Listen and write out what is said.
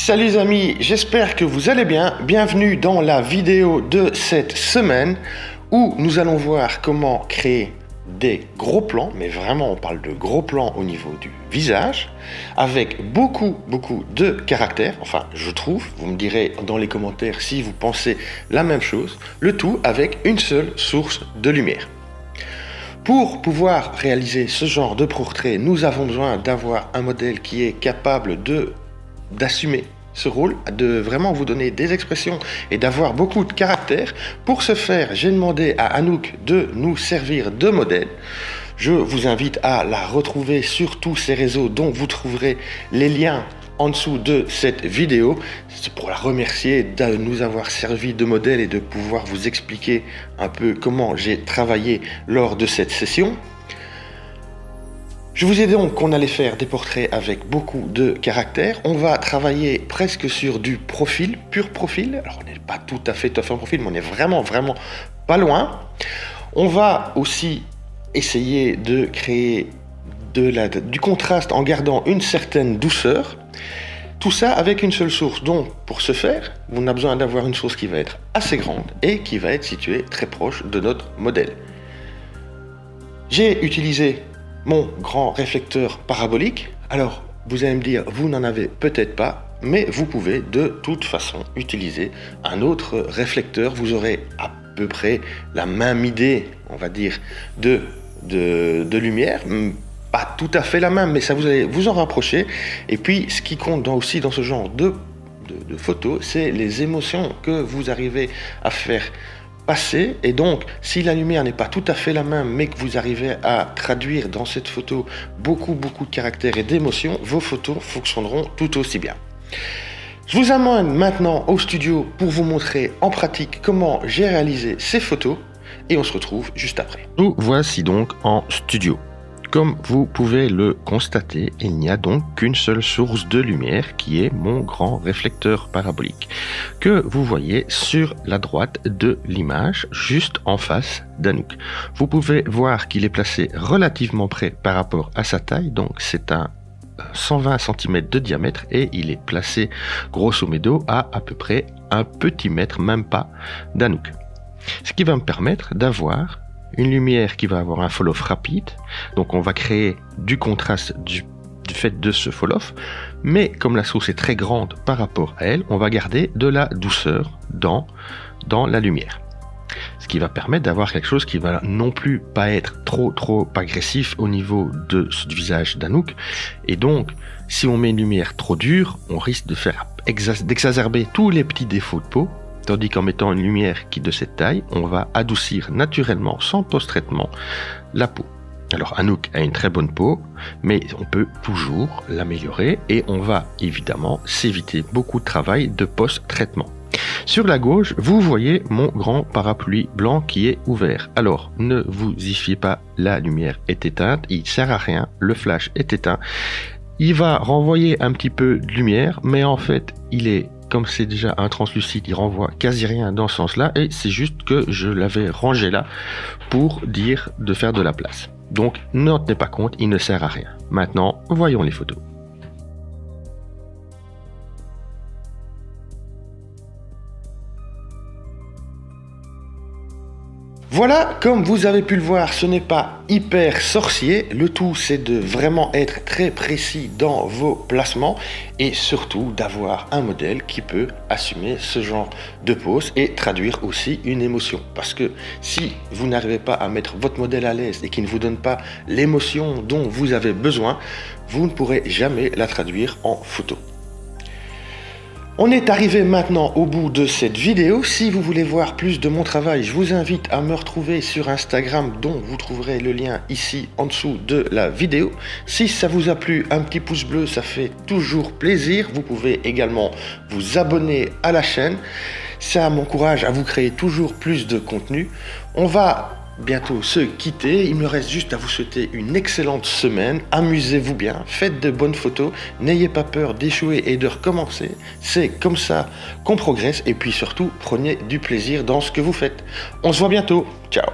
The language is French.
Salut les amis, j'espère que vous allez bien. Bienvenue dans la vidéo de cette semaine où nous allons voir comment créer des gros plans, mais vraiment on parle de gros plans au niveau du visage, avec beaucoup de caractères, enfin je trouve, vous me direz dans les commentaires si vous pensez la même chose, le tout avec une seule source de lumière. Pour pouvoir réaliser ce genre de portrait, nous avons besoin d'avoir un modèle qui est capable d'assumer ce rôle, de vraiment vous donner des expressions et d'avoir beaucoup de caractère. Pour ce faire, j'ai demandé à Anouk de nous servir de modèle. Je vous invite à la retrouver sur tous ces réseaux dont vous trouverez les liens en dessous de cette vidéo. C'est pour la remercier de nous avoir servi de modèle et de pouvoir vous expliquer un peu comment j'ai travaillé lors de cette session. Je vous ai dit donc qu'on allait faire des portraits avec beaucoup de caractère. On va travailler presque sur du profil, pur profil. Alors on n'est pas tout à fait en profil, mais on est vraiment pas loin. On va aussi essayer de créer du contraste en gardant une certaine douceur. Tout ça avec une seule source. Donc pour ce faire, on a besoin d'avoir une source qui va être assez grande et qui va être située très proche de notre modèle. J'ai utilisé mon grand réflecteur parabolique. Alors, vous allez me dire, vous n'en avez peut-être pas, mais vous pouvez de toute façon utiliser un autre réflecteur. Vous aurez à peu près la même idée, on va dire, de lumière. Pas tout à fait la même, mais ça vous allez vous en rapprocher. Et puis, ce qui compte aussi dans ce genre de photos, c'est les émotions que vous arrivez à faire passer. Et donc si la lumière n'est pas tout à fait la même mais que vous arrivez à traduire dans cette photo beaucoup de caractère et d'émotion, vos photos fonctionneront tout aussi bien. Je vous amène maintenant au studio pour vous montrer en pratique comment j'ai réalisé ces photos et on se retrouve juste après. Nous voici donc en studio. Comme vous pouvez le constater, il n'y a donc qu'une seule source de lumière qui est mon grand réflecteur parabolique que vous voyez sur la droite de l'image, juste en face d'Anouk. Vous pouvez voir qu'il est placé relativement près par rapport à sa taille, donc c'est un 120 cm de diamètre et il est placé grosso modo à peu près un petit mètre, même pas, d'Anouk. Ce qui va me permettre d'avoir une lumière qui va avoir un fall-off rapide, donc on va créer du contraste du fait de ce fall-off, mais comme la source est très grande par rapport à elle, on va garder de la douceur dans la lumière. Ce qui va permettre d'avoir quelque chose qui va non plus pas être trop agressif au niveau du visage d'Anouk, et donc si on met une lumière trop dure, on risque de faire d'exacerber tous les petits défauts de peau. Tandis qu'en mettant une lumière qui est de cette taille, on va adoucir naturellement, sans post-traitement, la peau. Alors Anouk a une très bonne peau, mais on peut toujours l'améliorer et on va évidemment s'éviter beaucoup de travail de post-traitement. Sur la gauche, vous voyez mon grand parapluie blanc qui est ouvert. Alors, ne vous y fiez pas, la lumière est éteinte, il ne sert à rien, le flash est éteint. Il va renvoyer un petit peu de lumière, mais en fait, comme c'est déjà un translucide, il renvoie quasi rien dans ce sens-là, et c'est juste que je l'avais rangé là pour dire de faire de la place. Donc, n'en tenez pas compte, il ne sert à rien. Maintenant, voyons les photos. Voilà, comme vous avez pu le voir, ce n'est pas hyper sorcier. Le tout, c'est de vraiment être très précis dans vos placements et surtout d'avoir un modèle qui peut assumer ce genre de pose et traduire aussi une émotion. Parce que si vous n'arrivez pas à mettre votre modèle à l'aise et qu'il ne vous donne pas l'émotion dont vous avez besoin, vous ne pourrez jamais la traduire en photo. On est arrivé maintenant au bout de cette vidéo. Si vous voulez voir plus de mon travail, je vous invite à me retrouver sur Instagram dont vous trouverez le lien ici en dessous de la vidéo. Si ça vous a plu, un petit pouce bleu, ça fait toujours plaisir. Vous pouvez également vous abonner à la chaîne. Ça m'encourage à vous créer toujours plus de contenu. On va bientôt se quitter. Il me reste juste à vous souhaiter une excellente semaine. Amusez-vous bien, faites de bonnes photos, n'ayez pas peur d'échouer et de recommencer. C'est comme ça qu'on progresse et puis surtout prenez du plaisir dans ce que vous faites. On se voit bientôt. Ciao.